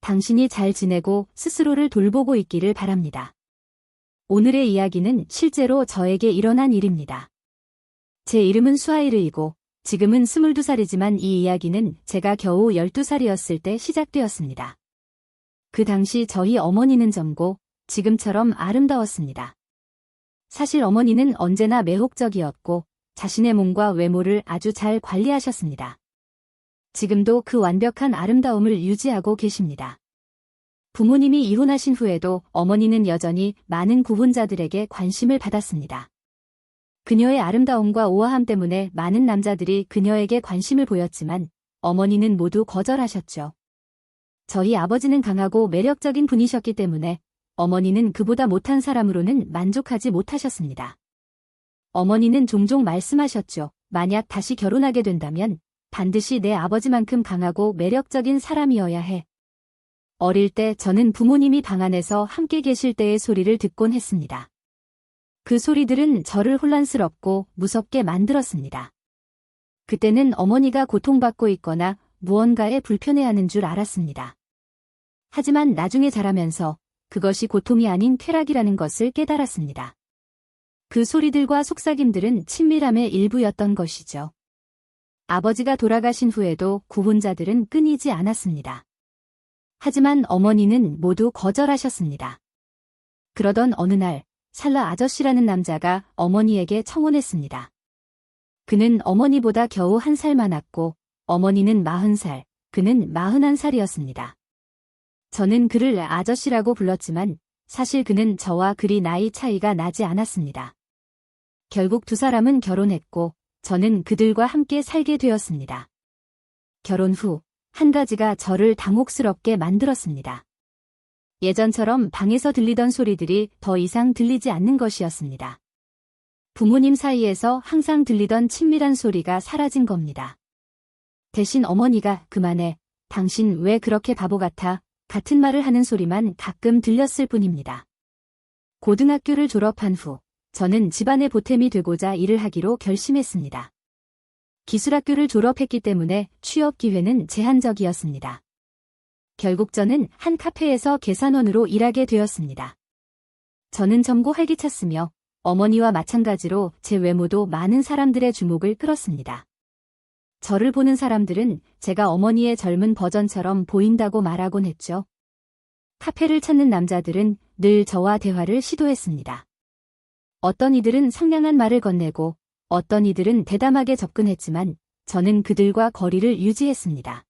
당신이 잘 지내고 스스로를 돌보고 있기를 바랍니다. 오늘의 이야기는 실제로 저에게 일어난 일입니다. 제 이름은 수하이르이고 지금은 22살이지만 이 이야기는 제가 겨우 12살이었을 때 시작되었습니다. 그 당시 저희 어머니는 젊고 지금처럼 아름다웠습니다. 사실 어머니는 언제나 매혹적이었고 자신의 몸과 외모를 아주 잘 관리하셨습니다. 지금도 그 완벽한 아름다움을 유지하고 계십니다. 부모님이 이혼하신 후에도 어머니는 여전히 많은 구혼자들에게 관심을 받았습니다. 그녀의 아름다움과 우아함 때문에 많은 남자들이 그녀에게 관심을 보였지만 어머니는 모두 거절하셨죠. 저희 아버지는 강하고 매력적인 분이셨기 때문에 어머니는 그보다 못한 사람으로는 만족하지 못하셨습니다. 어머니는 종종 말씀하셨죠. 만약 다시 결혼하게 된다면 반드시 내 아버지만큼 강하고 매력적인 사람이어야 해. 어릴 때 저는 부모님이 방 안에서 함께 계실 때의 소리를 듣곤 했습니다. 그 소리들은 저를 혼란스럽고 무섭게 만들었습니다. 그때는 어머니가 고통받고 있거나 무언가에 불편해하는 줄 알았습니다. 하지만 나중에 자라면서 그것이 고통이 아닌 쾌락이라는 것을 깨달았습니다. 그 소리들과 속삭임들은 친밀함의 일부였던 것이죠. 아버지가 돌아가신 후에도 구혼자들은 끊이지 않았습니다. 하지만 어머니는 모두 거절하셨습니다. 그러던 어느 날 살라 아저씨라는 남자가 어머니에게 청혼했습니다. 그는 어머니보다 겨우 1살 많았고 어머니는 40살, 그는 41살이었습니다. 저는 그를 아저씨라고 불렀지만 사실 그는 저와 그리 나이 차이가 나지 않았습니다. 결국 두 사람은 결혼했고 저는 그들과 함께 살게 되었습니다. 결혼 후 한 가지가 저를 당혹스럽게 만들었습니다. 예전처럼 방에서 들리던 소리들이 더 이상 들리지 않는 것이었습니다. 부모님 사이에서 항상 들리던 친밀한 소리가 사라진 겁니다. 대신 어머니가 그만해, 당신 왜 그렇게 바보 같아, 같은 말을 하는 소리만 가끔 들렸을 뿐입니다. 고등학교를 졸업한 후 저는 집안의 보탬이 되고자 일을 하기로 결심했습니다. 기술학교를 졸업했기 때문에 취업 기회는 제한적이었습니다. 결국 저는 한 카페에서 계산원으로 일하게 되었습니다. 저는 젊고 활기찼으며 어머니와 마찬가지로 제 외모도 많은 사람들의 주목을 끌었습니다. 저를 보는 사람들은 제가 어머니의 젊은 버전처럼 보인다고 말하곤 했죠. 카페를 찾는 남자들은 늘 저와 대화를 시도했습니다. 어떤 이들은 상냥한 말을 건네고 어떤 이들은 대담하게 접근했지만 저는 그들과 거리를 유지했습니다.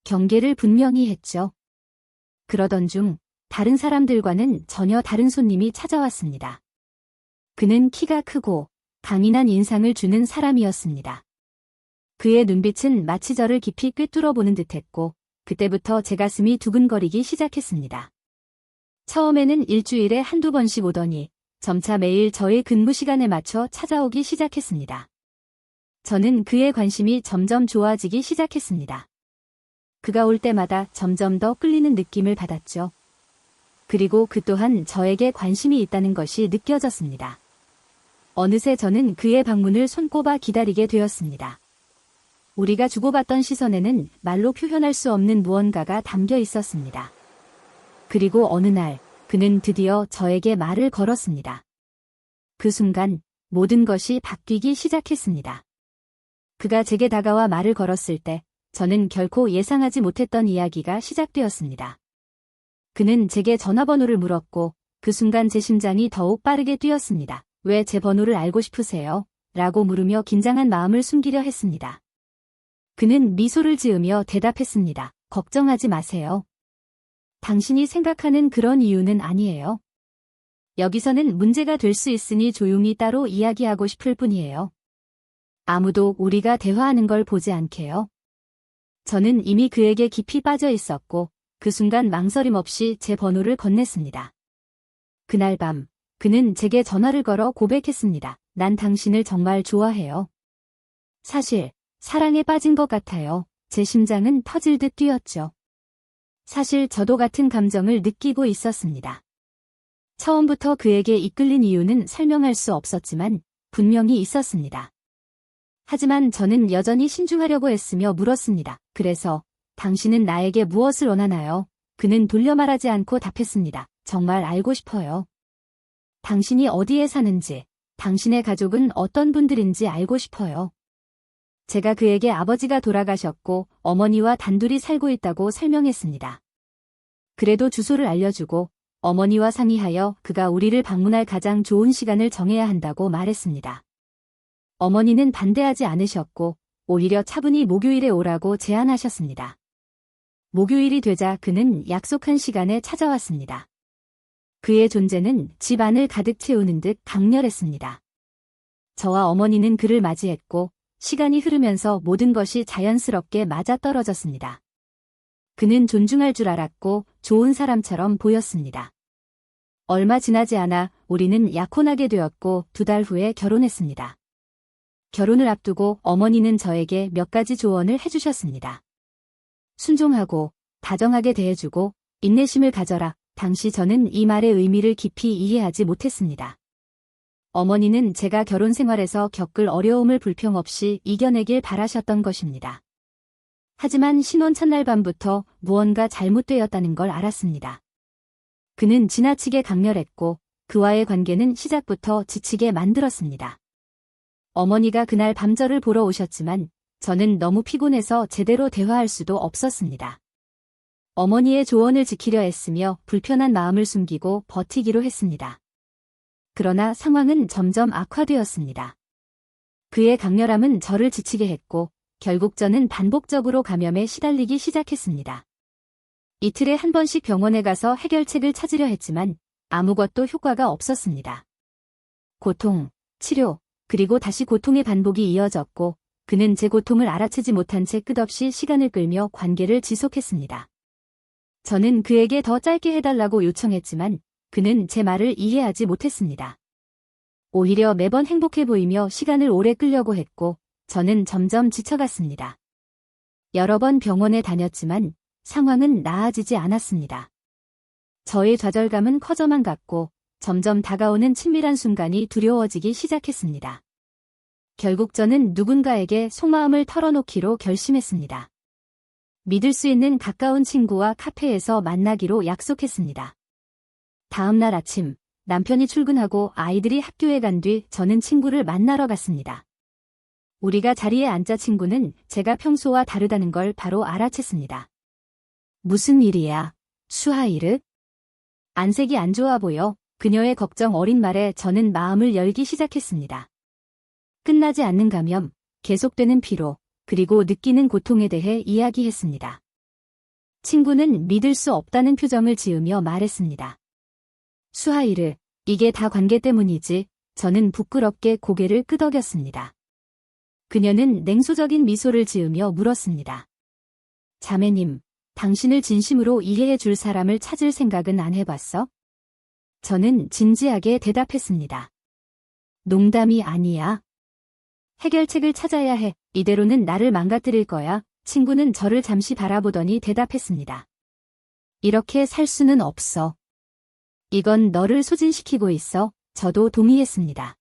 경계를 분명히 했죠. 그러던 중 다른 사람들과는 전혀 다른 손님이 찾아왔습니다. 그는 키가 크고 강인한 인상을 주는 사람이었습니다. 그의 눈빛은 마치 저를 깊이 꿰뚫어 보는 듯했고 그때부터 제 가슴이 두근거리기 시작했습니다. 처음에는 일주일에 한두 번씩 오더니 점차 매일 저의 근무 시간에 맞춰 찾아오기 시작했습니다. 저는 그의 관심이 점점 좋아지기 시작했습니다. 그가 올 때마다 점점 더 끌리는 느낌을 받았죠. 그리고 그 또한 저에게 관심이 있다는 것이 느껴졌습니다. 어느새 저는 그의 방문을 손꼽아 기다리게 되었습니다. 우리가 주고받던 시선에는 말로 표현할 수 없는 무언가가 담겨 있었습니다. 그리고 어느 날 그는 드디어 저에게 말을 걸었습니다. 그 순간 모든 것이 바뀌기 시작했습니다. 그가 제게 다가와 말을 걸었을 때 저는 결코 예상하지 못했던 이야기가 시작되었습니다. 그는 제게 전화번호를 물었고 그 순간 제 심장이 더욱 빠르게 뛰었습니다. 왜 제 번호를 알고 싶으세요? 라고 물으며 긴장한 마음을 숨기려 했습니다. 그는 미소를 지으며 대답했습니다. 걱정하지 마세요. 당신이 생각하는 그런 이유는 아니에요. 여기서는 문제가 될 수 있으니 조용히 따로 이야기하고 싶을 뿐이에요. 아무도 우리가 대화하는 걸 보지 않게요. 저는 이미 그에게 깊이 빠져 있었고 그 순간 망설임 없이 제 번호를 건넸습니다. 그날 밤 그는 제게 전화를 걸어 고백했습니다. 난 당신을 정말 좋아해요. 사실 사랑에 빠진 것 같아요. 제 심장은 터질 듯 뛰었죠. 사실 저도 같은 감정을 느끼고 있었습니다. 처음부터 그에게 이끌린 이유는 설명할 수 없었지만 분명히 있었습니다. 하지만 저는 여전히 신중하려고 했으며 물었습니다. 그래서 당신은 나에게 무엇을 원하나요? 그는 돌려 말하지 않고 답했습니다. 정말 알고 싶어요. 당신이 어디에 사는지, 당신의 가족은 어떤 분들인지 알고 싶어요. 제가 그에게 아버지가 돌아가셨고 어머니와 단둘이 살고 있다고 설명했습니다. 그래도 주소를 알려주고 어머니와 상의하여 그가 우리를 방문할 가장 좋은 시간을 정해야 한다고 말했습니다. 어머니는 반대하지 않으셨고 오히려 차분히 목요일에 오라고 제안하셨습니다. 목요일이 되자 그는 약속한 시간에 찾아왔습니다. 그의 존재는 집 안을 가득 채우는 듯 강렬했습니다. 저와 어머니는 그를 맞이했고 시간이 흐르면서 모든 것이 자연스럽게 맞아떨어졌습니다. 그는 존중할 줄 알았고 좋은 사람처럼 보였습니다. 얼마 지나지 않아 우리는 약혼하게 되었고 2달 후에 결혼했습니다. 결혼을 앞두고 어머니는 저에게 몇 가지 조언을 해주셨습니다. 순종하고 다정하게 대해주고 인내심을 가져라. 당시 저는 이 말의 의미를 깊이 이해하지 못했습니다. 어머니는 제가 결혼 생활에서 겪을 어려움을 불평 없이 이겨내길 바라셨던 것입니다. 하지만 신혼 첫날 밤부터 무언가 잘못되었다는 걸 알았습니다. 그는 지나치게 강렬했고 그와의 관계는 시작부터 지치게 만들었습니다. 어머니가 그날 밤 저를 보러 오셨지만 저는 너무 피곤해서 제대로 대화할 수도 없었습니다. 어머니의 조언을 지키려 애쓰며 불편한 마음을 숨기고 버티기로 했습니다. 그러나 상황은 점점 악화되었습니다. 그의 강렬함은 저를 지치게 했고 결국 저는 반복적으로 감염에 시달리기 시작했습니다. 이틀에 한 번씩 병원에 가서 해결책을 찾으려 했지만 아무것도 효과가 없었습니다. 고통, 치료, 그리고 다시 고통의 반복이 이어졌고 그는 제 고통을 알아채지 못한 채 끝없이 시간을 끌며 관계를 지속했습니다. 저는 그에게 더 짧게 해달라고 요청했지만 그는 제 말을 이해하지 못했습니다. 오히려 매번 행복해 보이며 시간을 오래 끌려고 했고 저는 점점 지쳐갔습니다. 여러 번 병원에 다녔지만 상황은 나아지지 않았습니다. 저의 좌절감은 커져만 갔고 점점 다가오는 친밀한 순간이 두려워지기 시작했습니다. 결국 저는 누군가에게 속마음을 털어놓기로 결심했습니다. 믿을 수 있는 가까운 친구와 카페에서 만나기로 약속했습니다. 다음 날 아침 남편이 출근하고 아이들이 학교에 간 뒤 저는 친구를 만나러 갔습니다. 우리가 자리에 앉자 친구는 제가 평소와 다르다는 걸 바로 알아챘습니다. 무슨 일이야, 수하이르? 안색이 안 좋아 보여. 그녀의 걱정 어린 말에 저는 마음을 열기 시작했습니다. 끝나지 않는 감염, 계속되는 피로, 그리고 느끼는 고통에 대해 이야기했습니다. 친구는 믿을 수 없다는 표정을 지으며 말했습니다. 수하이르, 이게 다 관계 때문이지. 저는 부끄럽게 고개를 끄덕였습니다. 그녀는 냉소적인 미소를 지으며 물었습니다. 자매님, 당신을 진심으로 이해해 줄 사람을 찾을 생각은 안 해봤어? 저는 진지하게 대답했습니다. 농담이 아니야. 해결책을 찾아야 해. 이대로는 나를 망가뜨릴 거야. 친구는 저를 잠시 바라보더니 대답했습니다. 이렇게 살 수는 없어. 이건 너를 소진시키고 있어. 저도 동의했습니다.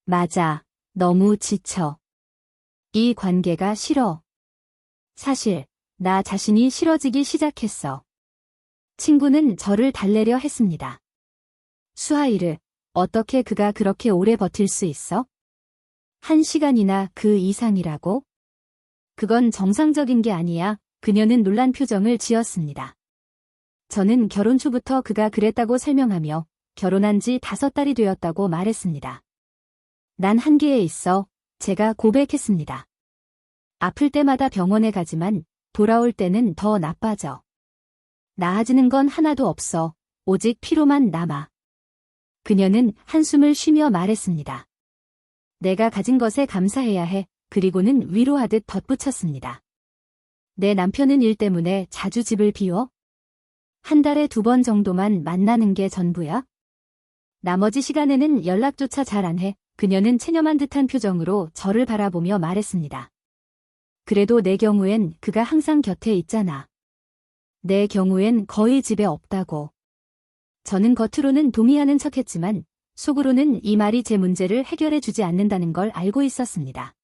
맞아. 너무 지쳐. 이 관계가 싫어. 사실 나 자신이 싫어지기 시작했어. 친구는 저를 달래려 했습니다. 수하이르, 어떻게 그가 그렇게 오래 버틸 수 있어? 1시간이나 그 이상이라고? 그건 정상적인 게 아니야. 그녀는 놀란 표정을 지었습니다. 저는 결혼 초부터 그가 그랬다고 설명하며 결혼한 지 5달이 되었다고 말했습니다. 난 한계에 있어. 제가 고백했습니다. 아플 때마다 병원에 가지만 돌아올 때는 더 나빠져. 나아지는 건 하나도 없어. 오직 피로만 남아. 그녀는 한숨을 쉬며 말했습니다. 내가 가진 것에 감사해야 해. 그리고는 위로하듯 덧붙였습니다. 내 남편은 일 때문에 자주 집을 비워? 한 달에 2번 정도만 만나는 게 전부야? 나머지 시간에는 연락조차 잘 안 해. 그녀는 체념한 듯한 표정으로 저를 바라보며 말했습니다. 그래도 내 경우엔 그가 항상 곁에 있잖아. 내 경우엔 거의 집에 없다고. 저는 겉으로는 동의하는 척했지만 속으로는 이 말이 제 문제를 해결해 주지 않는다는 걸 알고 있었습니다.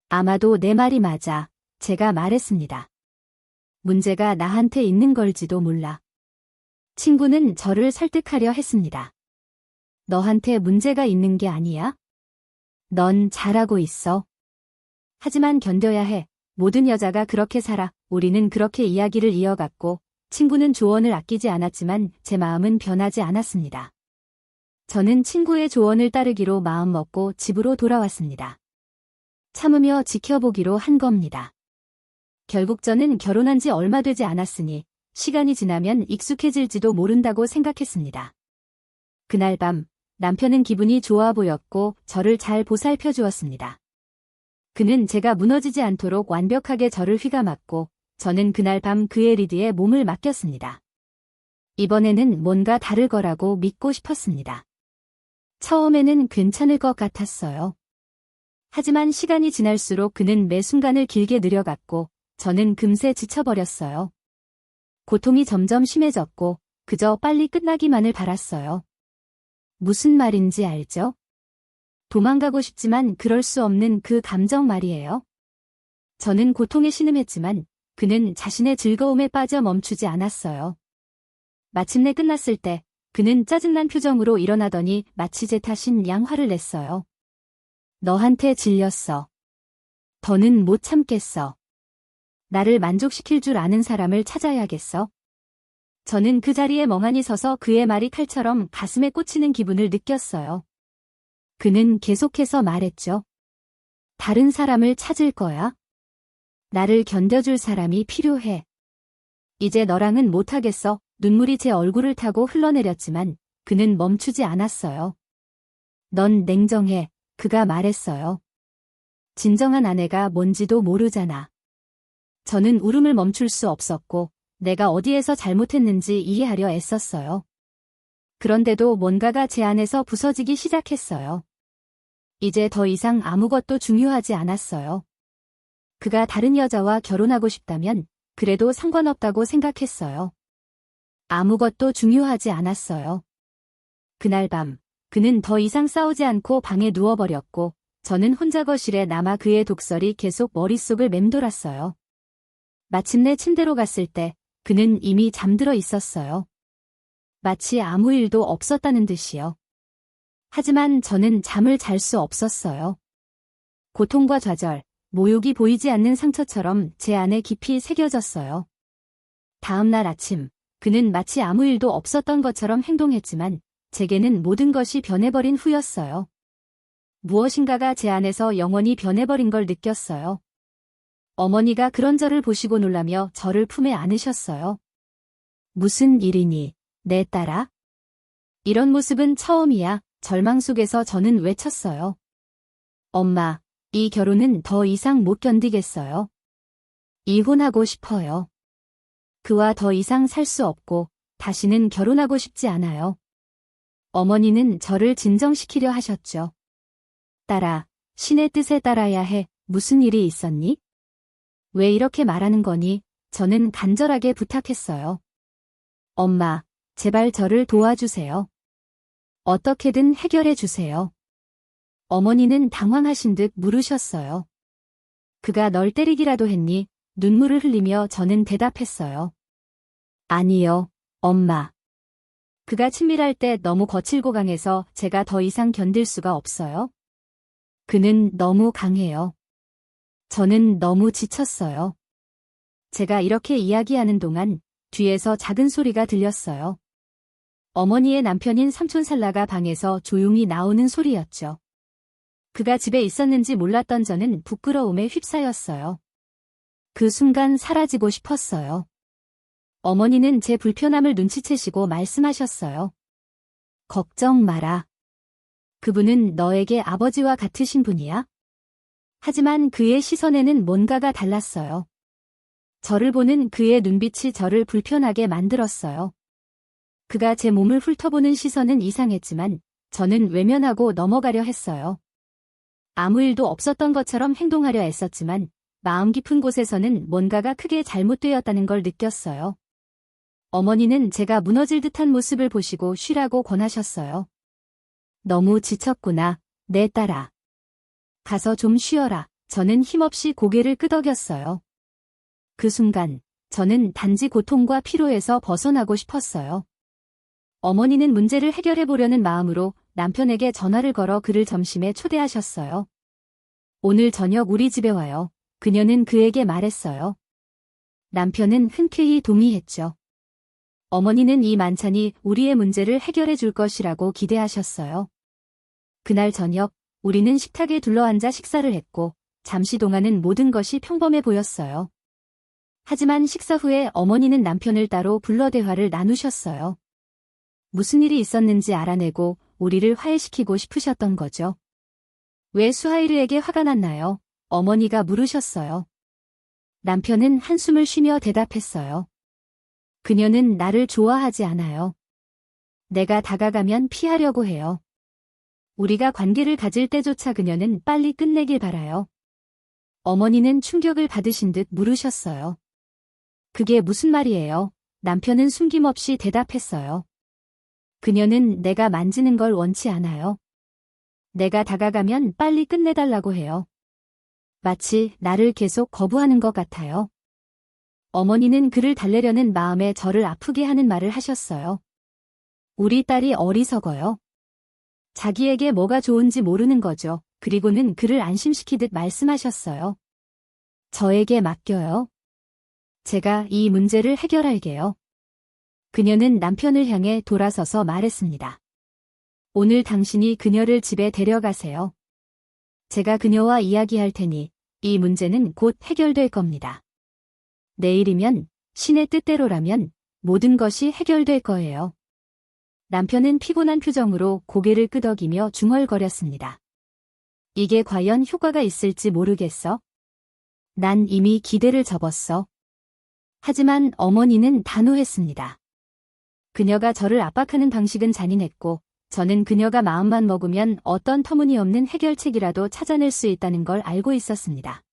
아마도 내 말이 맞아. 제가 말했습니다. 문제가 나한테 있는 걸지도 몰라. 친구는 저를 설득하려 했습니다. 너한테 문제가 있는 게 아니야? 넌 잘하고 있어. 하지만 견뎌야 해. 모든 여자가 그렇게 살아. 우리는 그렇게 이야기를 이어갔고, 친구는 조언을 아끼지 않았지만 제 마음은 변하지 않았습니다. 저는 친구의 조언을 따르기로 마음먹고 집으로 돌아왔습니다. 참으며 지켜보기로 한 겁니다. 결국 저는 결혼한 지 얼마 되지 않았으니 시간이 지나면 익숙해질지도 모른다고 생각했습니다. 그날 밤 남편은 기분이 좋아 보였고 저를 잘 보살펴 주었습니다. 그는 제가 무너지지 않도록 완벽하게 저를 휘감았고 저는 그날 밤 그의 리드에 몸을 맡겼습니다. 이번에는 뭔가 다를 거라고 믿고 싶었습니다. 처음에는 괜찮을 것 같았어요. 하지만 시간이 지날수록 그는 매 순간을 길게 느려갔고 저는 금세 지쳐버렸어요. 고통이 점점 심해졌고 그저 빨리 끝나기만을 바랐어요. 무슨 말인지 알죠? 도망가고 싶지만 그럴 수 없는 그 감정 말이에요. 저는 고통에 신음했지만 그는 자신의 즐거움에 빠져 멈추지 않았어요. 마침내 끝났을 때 그는 짜증난 표정으로 일어나더니 마치 제 탓인 양 화를 냈어요. 너한테 질렸어. 더는 못 참겠어. 나를 만족시킬 줄 아는 사람을 찾아야겠어. 저는 그 자리에 멍하니 서서 그의 말이 칼처럼 가슴에 꽂히는 기분을 느꼈어요. 그는 계속해서 말했죠. 다른 사람을 찾을 거야. 나를 견뎌줄 사람이 필요해. 이제 너랑은 못하겠어. 눈물이 제 얼굴을 타고 흘러내렸지만 그는 멈추지 않았어요. 넌 냉정해. 그가 말했어요. 진정한 아내가 뭔지도 모르잖아. 저는 울음을 멈출 수 없었고 내가 어디에서 잘못했는지 이해하려 애썼어요. 그런데도 뭔가가 제 안에서 부서지기 시작했어요. 이제 더 이상 아무것도 중요하지 않았어요. 그가 다른 여자와 결혼하고 싶다면 그래도 상관없다고 생각했어요. 아무것도 중요하지 않았어요. 그날 밤 그는 더 이상 싸우지 않고 방에 누워버렸고 저는 혼자 거실에 남아 그의 독설이 계속 머릿속을 맴돌았어요. 마침내 침대로 갔을 때 그는 이미 잠들어 있었어요. 마치 아무 일도 없었다는 듯이요. 하지만 저는 잠을 잘 수 없었어요. 고통과 좌절, 모욕이 보이지 않는 상처처럼 제 안에 깊이 새겨졌어요. 다음 날 아침, 그는 마치 아무 일도 없었던 것처럼 행동했지만 제게는 모든 것이 변해버린 후였어요. 무엇인가가 제 안에서 영원히 변해버린 걸 느꼈어요. 어머니가 그런 저를 보시고 놀라며 저를 품에 안으셨어요. 무슨 일이니, 내 딸아? 이런 모습은 처음이야. 절망 속에서 저는 외쳤어요. 엄마, 이 결혼은 더 이상 못 견디겠어요. 이혼하고 싶어요. 그와 더 이상 살 수 없고 다시는 결혼하고 싶지 않아요. 어머니는 저를 진정시키려 하셨죠. 딸아, 신의 뜻에 따라야 해. 무슨 일이 있었니? 왜 이렇게 말하는 거니? 저는 간절하게 부탁했어요. 엄마, 제발 저를 도와주세요. 어떻게든 해결해 주세요. 어머니는 당황하신 듯 물으셨어요. 그가 널 때리기라도 했니? 눈물을 흘리며 저는 대답했어요. 아니요, 엄마. 그가 친밀할 때 너무 거칠고 강해서 제가 더 이상 견딜 수가 없어요. 그는 너무 강해요. 저는 너무 지쳤어요. 제가 이렇게 이야기하는 동안 뒤에서 작은 소리가 들렸어요. 어머니의 남편인 삼촌살라가 방에서 조용히 나오는 소리였죠. 그가 집에 있었는지 몰랐던 저는 부끄러움에 휩싸였어요. 그 순간 사라지고 싶었어요. 어머니는 제 불편함을 눈치채시고 말씀하셨어요. 걱정 마라. 그분은 너에게 아버지와 같으신 분이야? 하지만 그의 시선에는 뭔가가 달랐어요. 저를 보는 그의 눈빛이 저를 불편하게 만들었어요. 그가 제 몸을 훑어보는 시선은 이상했지만 저는 외면하고 넘어가려 했어요. 아무 일도 없었던 것처럼 행동하려 애썼지만 마음 깊은 곳에서는 뭔가가 크게 잘못되었다는 걸 느꼈어요. 어머니는 제가 무너질 듯한 모습을 보시고 쉬라고 권하셨어요. 너무 지쳤구나, 내 딸아. 가서 좀 쉬어라. 저는 힘없이 고개를 끄덕였어요. 그 순간 저는 단지 고통과 피로에서 벗어나고 싶었어요. 어머니는 문제를 해결해 보려는 마음으로 남편에게 전화를 걸어 그를 점심에 초대하셨어요. 오늘 저녁 우리 집에 와요. 그녀는 그에게 말했어요. 남편은 흔쾌히 동의했죠. 어머니는 이 만찬이 우리의 문제를 해결해 줄 것이라고 기대하셨어요. 그날 저녁, 우리는 식탁에 둘러앉아 식사를 했고, 잠시 동안은 모든 것이 평범해 보였어요. 하지만 식사 후에 어머니는 남편을 따로 불러 대화를 나누셨어요. 무슨 일이 있었는지 알아내고 우리를 화해시키고 싶으셨던 거죠. 왜 수하이르에게 화가 났나요? 어머니가 물으셨어요. 남편은 한숨을 쉬며 대답했어요. 그녀는 나를 좋아하지 않아요. 내가 다가가면 피하려고 해요. 우리가 관계를 가질 때조차 그녀는 빨리 끝내길 바라요. 어머니는 충격을 받으신 듯 물으셨어요. 그게 무슨 말이에요? 남편은 숨김없이 대답했어요. 그녀는 내가 만지는 걸 원치 않아요. 내가 다가가면 빨리 끝내달라고 해요. 마치 나를 계속 거부하는 것 같아요. 어머니는 그를 달래려는 마음에 저를 아프게 하는 말을 하셨어요. 우리 딸이 어리석어요. 자기에게 뭐가 좋은지 모르는 거죠. 그리고는 그를 안심시키듯 말씀하셨어요. 저에게 맡겨요. 제가 이 문제를 해결할게요. 그녀는 남편을 향해 돌아서서 말했습니다. 오늘 당신이 그녀를 집에 데려가세요. 제가 그녀와 이야기할 테니 이 문제는 곧 해결될 겁니다. 내일이면 신의 뜻대로라면 모든 것이 해결될 거예요. 남편은 피곤한 표정으로 고개를 끄덕이며 중얼거렸습니다. 이게 과연 효과가 있을지 모르겠어. 난 이미 기대를 접었어. 하지만 어머니는 단호했습니다. 그녀가 저를 압박하는 방식은 잔인했고 저는 그녀가 마음만 먹으면 어떤 터무니없는 해결책이라도 찾아낼 수 있다는 걸 알고 있었습니다.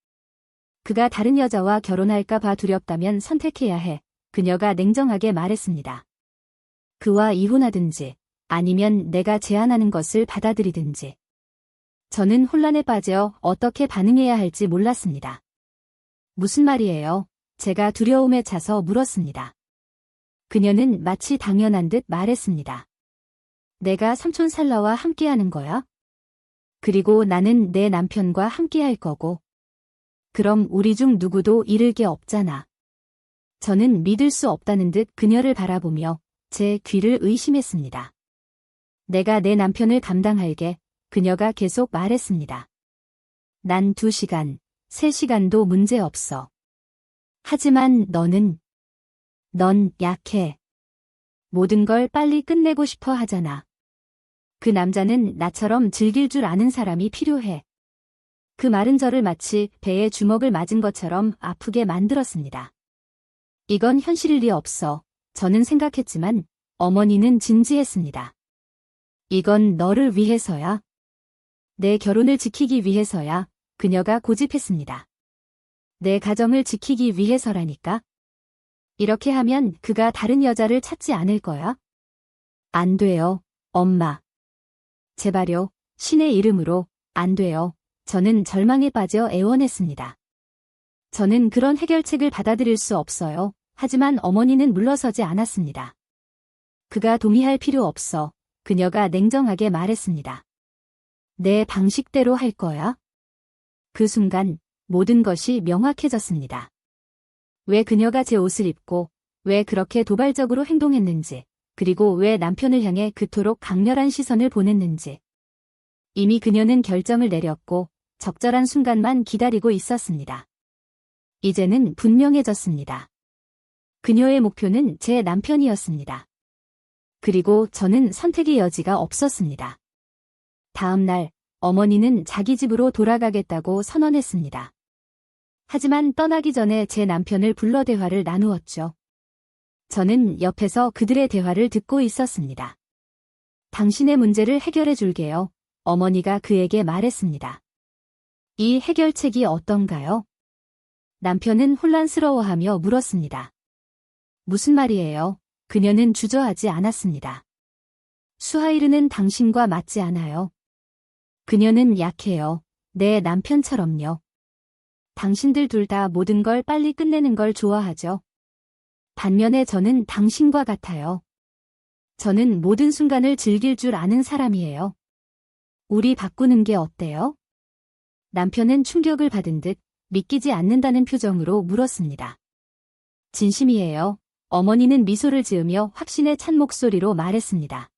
그가 다른 여자와 결혼할까 봐 두렵다면 선택해야 해. 그녀가 냉정하게 말했습니다. 그와 이혼하든지 아니면 내가 제안하는 것을 받아들이든지. 저는 혼란에 빠져 어떻게 반응해야 할지 몰랐습니다. 무슨 말이에요? 제가 두려움에 차서 물었습니다. 그녀는 마치 당연한 듯 말했습니다. 내가 삼촌 살라와 함께하는 거야? 그리고 나는 내 남편과 함께할 거고. 그럼 우리 중 누구도 잃을 게 없잖아. 저는 믿을 수 없다는 듯 그녀를 바라보며 제 귀를 의심했습니다. 내가 내 남편을 감당할게. 그녀가 계속 말했습니다. 난 2시간, 3시간도 문제 없어. 하지만 넌 약해. 모든 걸 빨리 끝내고 싶어 하잖아. 그 남자는 나처럼 즐길 줄 아는 사람이 필요해. 그 말은 저를 마치 배에 주먹을 맞은 것처럼 아프게 만들었습니다. 이건 현실일 리 없어. 저는 생각했지만 어머니는 진지했습니다. 이건 너를 위해서야. 내 결혼을 지키기 위해서야. 그녀가 고집했습니다. 내 가정을 지키기 위해서라니까. 이렇게 하면 그가 다른 여자를 찾지 않을 거야? 안 돼요, 엄마. 제발요, 신의 이름으로, 안 돼요. 저는 절망에 빠져 애원했습니다. 저는 그런 해결책을 받아들일 수 없어요. 하지만 어머니는 물러서지 않았습니다. 그가 동의할 필요 없어. 그녀가 냉정하게 말했습니다. 내 방식대로 할 거야? 그 순간 모든 것이 명확해졌습니다. 왜 그녀가 제 옷을 입고, 왜 그렇게 도발적으로 행동했는지, 그리고 왜 남편을 향해 그토록 강렬한 시선을 보냈는지. 이미 그녀는 결정을 내렸고 적절한 순간만 기다리고 있었습니다. 이제는 분명해졌습니다. 그녀의 목표는 제 남편이었습니다. 그리고 저는 선택의 여지가 없었습니다. 다음 날 어머니는 자기 집으로 돌아가겠다고 선언했습니다. 하지만 떠나기 전에 제 남편을 불러 대화를 나누었죠. 저는 옆에서 그들의 대화를 듣고 있었습니다. 당신의 문제를 해결해 줄게요. 어머니가 그에게 말했습니다. 이 해결책이 어떤가요? 남편은 혼란스러워하며 물었습니다. 무슨 말이에요? 그녀는 주저하지 않았습니다. 수하이르는 당신과 맞지 않아요. 그녀는 약해요. 내 남편처럼요. 당신들 둘 다 모든 걸 빨리 끝내는 걸 좋아하죠. 반면에 저는 당신과 같아요. 저는 모든 순간을 즐길 줄 아는 사람이에요. 우리 바꾸는 게 어때요? 남편은 충격을 받은 듯 믿기지 않는다는 표정으로 물었습니다. 진심이에요. 어머니는 미소를 지으며 확신에 찬 목소리로 말했습니다.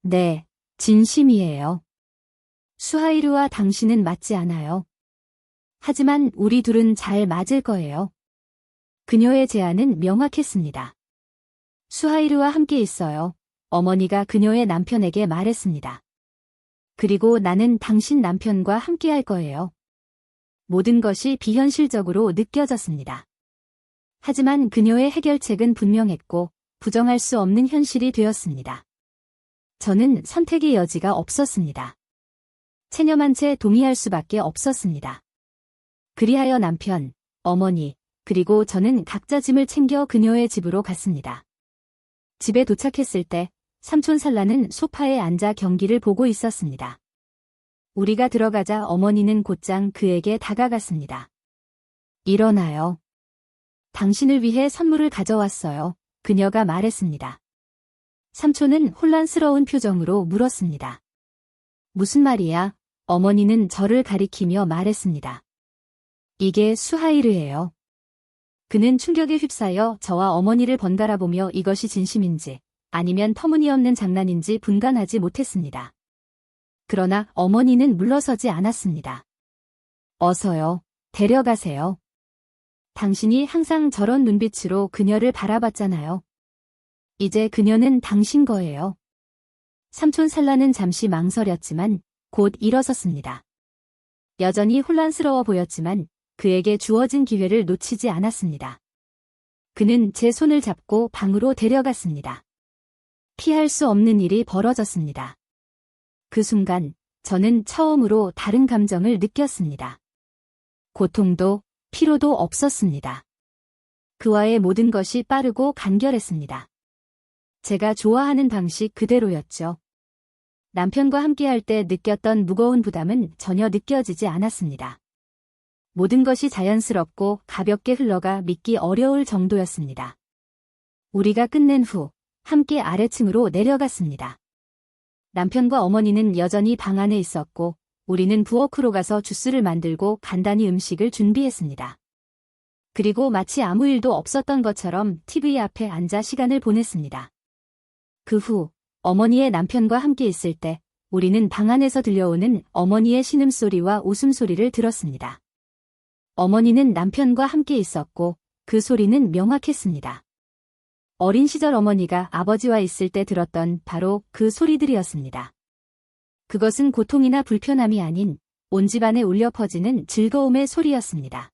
네, 진심이에요. 수하이르와 당신은 맞지 않아요. 하지만 우리 둘은 잘 맞을 거예요. 그녀의 제안은 명확했습니다. 수하이르와 함께 있어요. 어머니가 그녀의 남편에게 말했습니다. 그리고 나는 당신 남편과 함께 할 거예요. 모든 것이 비현실적으로 느껴졌습니다. 하지만 그녀의 해결책은 분명했고 부정할 수 없는 현실이 되었습니다. 저는 선택의 여지가 없었습니다. 체념한 채 동의할 수밖에 없었습니다. 그리하여 남편, 어머니, 그리고 저는 각자 짐을 챙겨 그녀의 집으로 갔습니다. 집에 도착했을 때 삼촌 살라는 소파에 앉아 경기를 보고 있었습니다. 우리가 들어가자 어머니는 곧장 그에게 다가갔습니다. 일어나요. 당신을 위해 선물을 가져왔어요. 그녀가 말했습니다. 삼촌은 혼란스러운 표정으로 물었습니다. 무슨 말이야? 어머니는 저를 가리키며 말했습니다. 이게 수하이르예요. 그는 충격에 휩싸여 저와 어머니를 번갈아 보며 이것이 진심인지 아니면 터무니없는 장난인지 분간하지 못했습니다. 그러나 어머니는 물러서지 않았습니다. 어서요. 데려가세요. 당신이 항상 저런 눈빛으로 그녀를 바라봤잖아요. 이제 그녀는 당신 거예요. 삼촌 살라는 잠시 망설였지만 곧 일어섰습니다. 여전히 혼란스러워 보였지만 그에게 주어진 기회를 놓치지 않았습니다. 그는 제 손을 잡고 방으로 데려갔습니다. 피할 수 없는 일이 벌어졌습니다. 그 순간 저는 처음으로 다른 감정을 느꼈습니다. 고통도 피로도 없었습니다. 그와의 모든 것이 빠르고 간결했습니다. 제가 좋아하는 방식 그대로였죠. 남편과 함께할 때 느꼈던 무거운 부담은 전혀 느껴지지 않았습니다. 모든 것이 자연스럽고 가볍게 흘러가 믿기 어려울 정도였습니다. 우리가 끝낸 후 함께 아래층으로 내려갔습니다. 남편과 어머니는 여전히 방 안에 있었고 우리는 부엌으로 가서 주스를 만들고 간단히 음식을 준비했습니다. 그리고 마치 아무 일도 없었던 것처럼 TV 앞에 앉아 시간을 보냈습니다. 그 후 어머니의 남편과 함께 있을 때 우리는 방 안에서 들려오는 어머니의 신음소리와 웃음소리를 들었습니다. 어머니는 남편과 함께 있었고 그 소리는 명확했습니다. 어린 시절 어머니가 아버지와 있을 때 들었던 바로 그 소리들이었습니다. 그것은 고통이나 불편함이 아닌 온 집안에 울려 퍼지는 즐거움의 소리였습니다.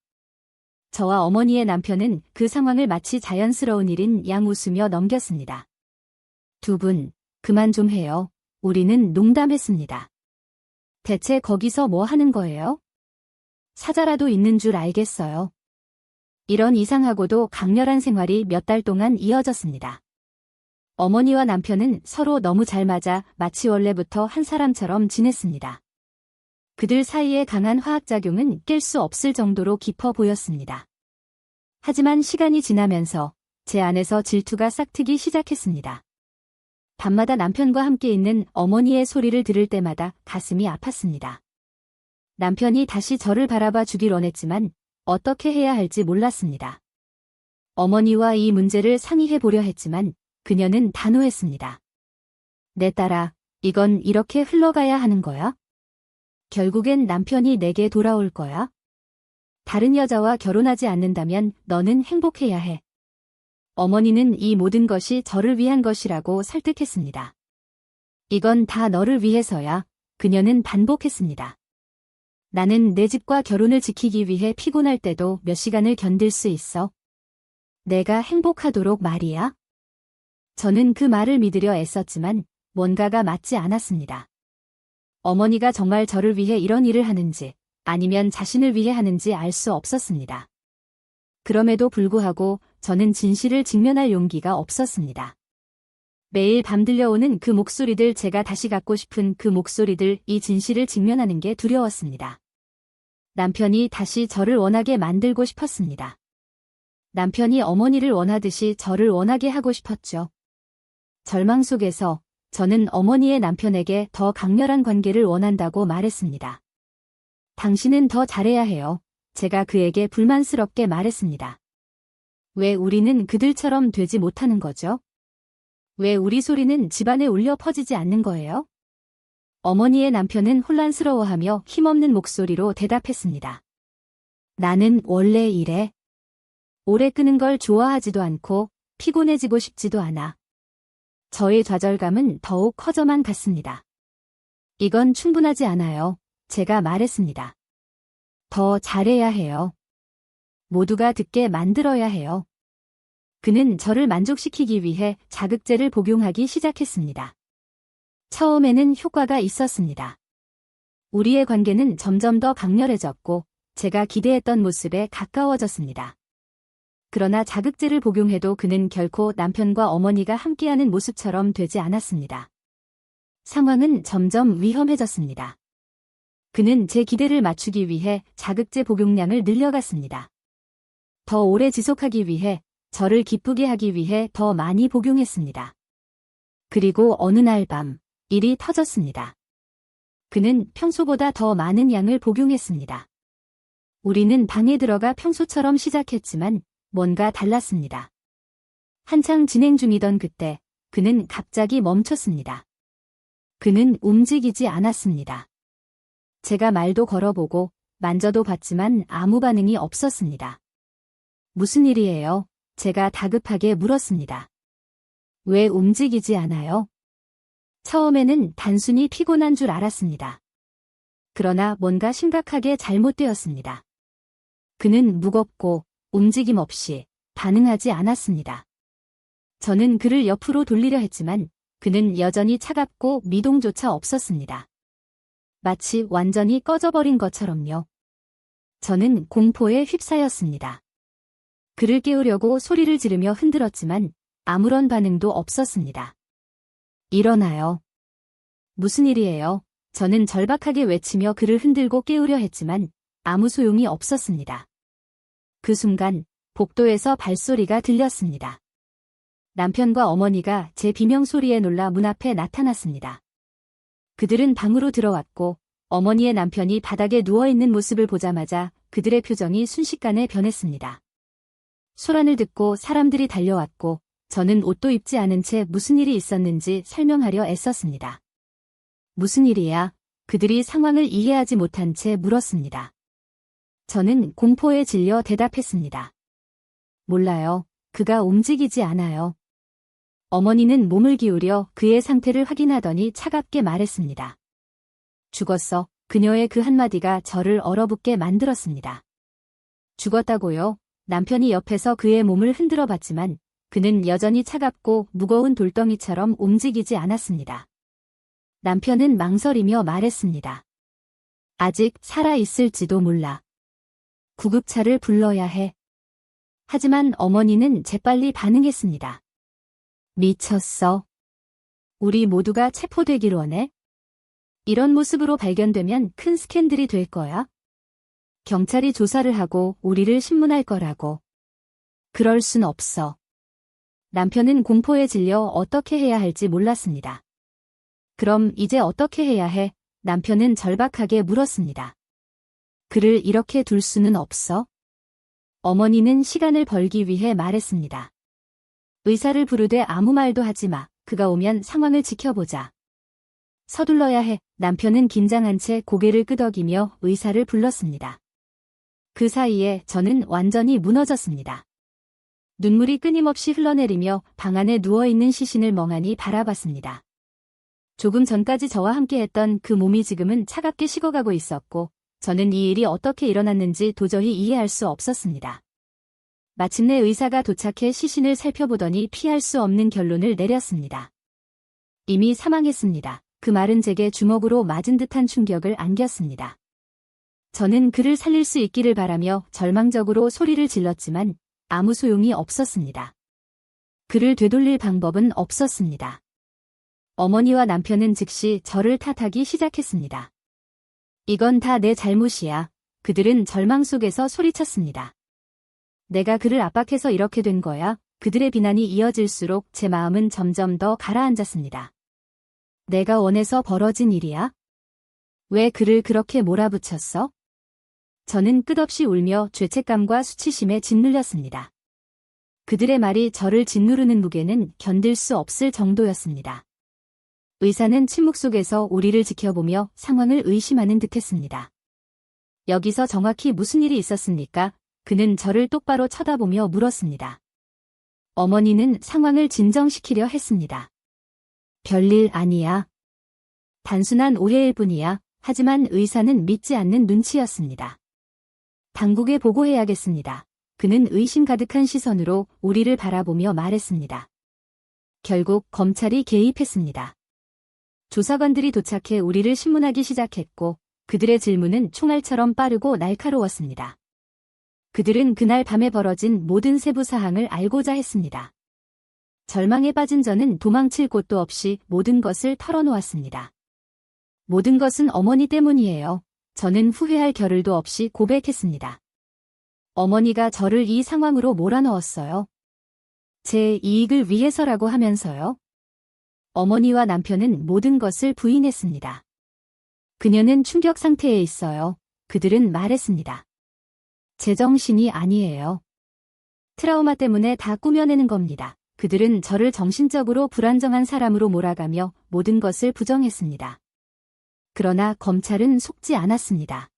저와 어머니의 남편은 그 상황을 마치 자연스러운 일인 양 웃으며 넘겼습니다. 두 분, 그만 좀 해요. 우리는 농담했습니다. 대체 거기서 뭐 하는 거예요? 사자라도 있는 줄 알겠어요. 이런 이상하고도 강렬한 생활이 몇 달 동안 이어졌습니다. 어머니와 남편은 서로 너무 잘 맞아 마치 원래부터 한 사람처럼 지냈습니다. 그들 사이의 강한 화학작용은 깰 수 없을 정도로 깊어 보였습니다. 하지만 시간이 지나면서 제 안에서 질투가 싹트기 시작했습니다. 밤마다 남편과 함께 있는 어머니의 소리를 들을 때마다 가슴이 아팠습니다. 남편이 다시 저를 바라봐 주길 원했지만 어떻게 해야 할지 몰랐습니다. 어머니와 이 문제를 상의해 보려 했지만 그녀는 단호했습니다. 내 딸아, 이건 이렇게 흘러가야 하는 거야? 결국엔 남편이 내게 돌아올 거야? 다른 여자와 결혼하지 않는다면 너는 행복해야 해. 어머니는 이 모든 것이 저를 위한 것이라고 설득했습니다. 이건 다 너를 위해서야. 그녀는 반복했습니다. 나는 내 집과 결혼을 지키기 위해 피곤할 때도 몇 시간을 견딜 수 있어. 내가 행복하도록 말이야. 저는 그 말을 믿으려 애썼지만 뭔가가 맞지 않았습니다. 어머니가 정말 저를 위해 이런 일을 하는지 아니면 자신을 위해 하는지 알 수 없었습니다. 그럼에도 불구하고 저는 진실을 직면할 용기가 없었습니다. 매일 밤 들려오는 그 목소리들, 제가 다시 갖고 싶은 그 목소리들, 이 진실을 직면하는 게 두려웠습니다. 남편이 다시 저를 원하게 만들고 싶었습니다. 남편이 어머니를 원하듯이 저를 원하게 하고 싶었죠. 절망 속에서 저는 어머니의 남편에게 더 강렬한 관계를 원한다고 말했습니다. 당신은 더 잘해야 해요. 제가 그에게 불만스럽게 말했습니다. 왜 우리는 그들처럼 되지 못하는 거죠? 왜 우리 소리는 집안에 울려 퍼지지 않는 거예요? 어머니의 남편은 혼란스러워하며 힘없는 목소리로 대답했습니다. 나는 원래 이래. 오래 끄는 걸 좋아하지도 않고 피곤해지고 싶지도 않아. 저의 좌절감은 더욱 커져만 갔습니다. 이건 충분하지 않아요. 제가 말했습니다. 더 잘해야 해요. 모두가 듣게 만들어야 해요. 그는 저를 만족시키기 위해 자극제를 복용하기 시작했습니다. 처음에는 효과가 있었습니다. 우리의 관계는 점점 더 강렬해졌고 제가 기대했던 모습에 가까워졌습니다. 그러나 자극제를 복용해도 그는 결코 남편과 어머니가 함께하는 모습처럼 되지 않았습니다. 상황은 점점 위험해졌습니다. 그는 제 기대를 맞추기 위해 자극제 복용량을 늘려갔습니다. 더 오래 지속하기 위해, 저를 기쁘게 하기 위해 더 많이 복용했습니다. 그리고 어느 날 밤, 일이 터졌습니다. 그는 평소보다 더 많은 양을 복용했습니다. 우리는 방에 들어가 평소처럼 시작했지만 뭔가 달랐습니다. 한창 진행 중이던 그때 그는 갑자기 멈췄습니다. 그는 움직이지 않았습니다. 제가 말도 걸어보고 만져도 봤지만 아무 반응이 없었습니다. 무슨 일이에요? 제가 다급하게 물었습니다. 왜 움직이지 않아요? 처음에는 단순히 피곤한 줄 알았습니다. 그러나 뭔가 심각하게 잘못되었습니다. 그는 무겁고 움직임 없이 반응하지 않았습니다. 저는 그를 옆으로 돌리려 했지만 그는 여전히 차갑고 미동조차 없었습니다. 마치 완전히 꺼져버린 것처럼요. 저는 공포에 휩싸였습니다. 그를 깨우려고 소리를 지르며 흔들었지만 아무런 반응도 없었습니다. 일어나요. 무슨 일이에요? 저는 절박하게 외치며 그를 흔들고 깨우려 했지만 아무 소용이 없었습니다. 그 순간 복도에서 발소리가 들렸습니다. 남편과 어머니가 제 비명소리에 놀라 문 앞에 나타났습니다. 그들은 방으로 들어왔고 어머니의 남편이 바닥에 누워있는 모습을 보자마자 그들의 표정이 순식간에 변했습니다. 소란을 듣고 사람들이 달려왔고 저는 옷도 입지 않은 채 무슨 일이 있었는지 설명하려 애썼습니다. 무슨 일이야? 그들이 상황을 이해하지 못한 채 물었습니다. 저는 공포에 질려 대답했습니다. 몰라요. 그가 움직이지 않아요. 어머니는 몸을 기울여 그의 상태를 확인하더니 차갑게 말했습니다. 죽었어. 그녀의 그 한마디가 저를 얼어붙게 만들었습니다. 죽었다고요? 남편이 옆에서 그의 몸을 흔들어 봤지만 그는 여전히 차갑고 무거운 돌덩이처럼 움직이지 않았습니다. 남편은 망설이며 말했습니다. 아직 살아있을지도 몰라. 구급차를 불러야 해. 하지만 어머니는 재빨리 반응했습니다. 미쳤어. 우리 모두가 체포되길 원해? 이런 모습으로 발견되면 큰 스캔들이 될 거야. 경찰이 조사를 하고 우리를 신문할 거라고. 그럴 순 없어. 남편은 공포에 질려 어떻게 해야 할지 몰랐습니다. 그럼 이제 어떻게 해야 해? 남편은 절박하게 물었습니다. 그를 이렇게 둘 수는 없어? 어머니는 시간을 벌기 위해 말했습니다. 의사를 부르되 아무 말도 하지 마. 그가 오면 상황을 지켜보자. 서둘러야 해. 남편은 긴장한 채 고개를 끄덕이며 의사를 불렀습니다. 그 사이에 저는 완전히 무너졌습니다. 눈물이 끊임없이 흘러내리며 방 안에 누워있는 시신을 멍하니 바라봤습니다. 조금 전까지 저와 함께했던 그 몸이 지금은 차갑게 식어가고 있었고 저는 이 일이 어떻게 일어났는지 도저히 이해할 수 없었습니다. 마침내 의사가 도착해 시신을 살펴보더니 피할 수 없는 결론을 내렸습니다. 이미 사망했습니다. 그 말은 제게 주먹으로 맞은 듯한 충격을 안겼습니다. 저는 그를 살릴 수 있기를 바라며 절망적으로 소리를 질렀지만 아무 소용이 없었습니다. 그를 되돌릴 방법은 없었습니다. 어머니와 남편은 즉시 저를 탓하기 시작했습니다. 이건 다 내 잘못이야. 그들은 절망 속에서 소리쳤습니다. 내가 그를 압박해서 이렇게 된 거야. 그들의 비난이 이어질수록 제 마음은 점점 더 가라앉았습니다. 내가 원해서 벌어진 일이야? 왜 그를 그렇게 몰아붙였어? 저는 끝없이 울며 죄책감과 수치심에 짓눌렸습니다. 그들의 말이 저를 짓누르는 무게는 견딜 수 없을 정도였습니다. 의사는 침묵 속에서 우리를 지켜보며 상황을 의심하는 듯했습니다. 여기서 정확히 무슨 일이 있었습니까? 그는 저를 똑바로 쳐다보며 물었습니다. 어머니는 상황을 진정시키려 했습니다. 별일 아니야. 단순한 오해일 뿐이야. 하지만 의사는 믿지 않는 눈치였습니다. 당국에 보고해야겠습니다. 그는 의심 가득한 시선으로 우리를 바라보며 말했습니다. 결국 검찰이 개입했습니다. 조사관들이 도착해 우리를 신문하기 시작했고 그들의 질문은 총알처럼 빠르고 날카로웠습니다. 그들은 그날 밤에 벌어진 모든 세부 사항을 알고자 했습니다. 절망에 빠진 저는 도망칠 곳도 없이 모든 것을 털어놓았습니다. 모든 것은 어머니 때문이에요. 저는 후회할 겨를도 없이 고백했습니다. 어머니가 저를 이 상황으로 몰아넣었어요. 제 이익을 위해서라고 하면서요. 어머니와 남편은 모든 것을 부인했습니다. 그녀는 충격 상태에 있어요. 그들은 말했습니다. 제정신이 아니에요. 트라우마 때문에 다 꾸며내는 겁니다. 그들은 저를 정신적으로 불안정한 사람으로 몰아가며 모든 것을 부정했습니다. 그러나 검찰은 속지 않았습니다.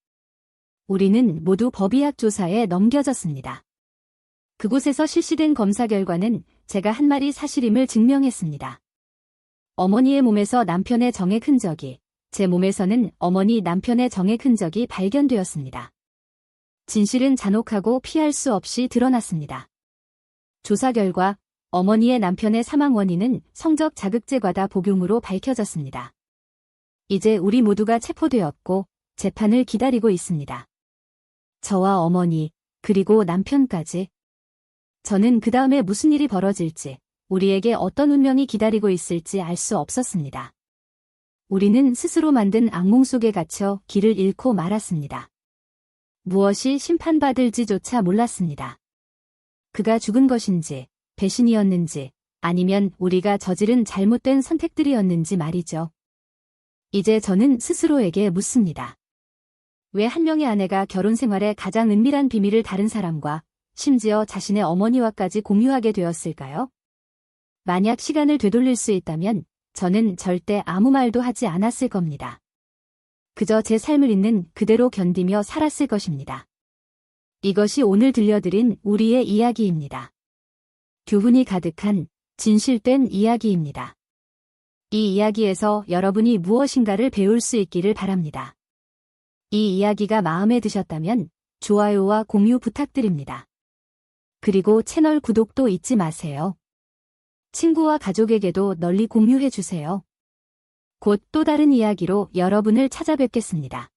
우리는 모두 법의학 조사에 넘겨졌습니다. 그곳에서 실시된 검사 결과는 제가 한 말이 사실임을 증명했습니다. 어머니의 몸에서 남편의 정액 흔적이, 제 몸에서는 어머니 남편의 정액 흔적이 발견되었습니다. 진실은 잔혹하고 피할 수 없이 드러났습니다. 조사 결과 어머니의 남편의 사망 원인은 성적 자극제 과다 복용으로 밝혀졌습니다. 이제 우리 모두가 체포되었고 재판을 기다리고 있습니다. 저와 어머니, 그리고 남편까지. 저는 그 다음에 무슨 일이 벌어질지, 우리에게 어떤 운명이 기다리고 있을지 알 수 없었습니다. 우리는 스스로 만든 악몽 속에 갇혀 길을 잃고 말았습니다. 무엇이 심판받을지조차 몰랐습니다. 그가 죽은 것인지, 배신이었는지, 아니면 우리가 저지른 잘못된 선택들이었는지 말이죠. 이제 저는 스스로에게 묻습니다. 왜 한 명의 아내가 결혼 생활의 가장 은밀한 비밀을 다른 사람과, 심지어 자신의 어머니와까지 공유하게 되었을까요? 만약 시간을 되돌릴 수 있다면 저는 절대 아무 말도 하지 않았을 겁니다. 그저 제 삶을 있는 그대로 견디며 살았을 것입니다. 이것이 오늘 들려드린 우리의 이야기입니다. 교훈이 가득한 진실된 이야기입니다. 이 이야기에서 여러분이 무엇인가를 배울 수 있기를 바랍니다. 이 이야기가 마음에 드셨다면 좋아요와 공유 부탁드립니다. 그리고 채널 구독도 잊지 마세요. 친구와 가족에게도 널리 공유해 주세요. 곧 또 다른 이야기로 여러분을 찾아뵙겠습니다.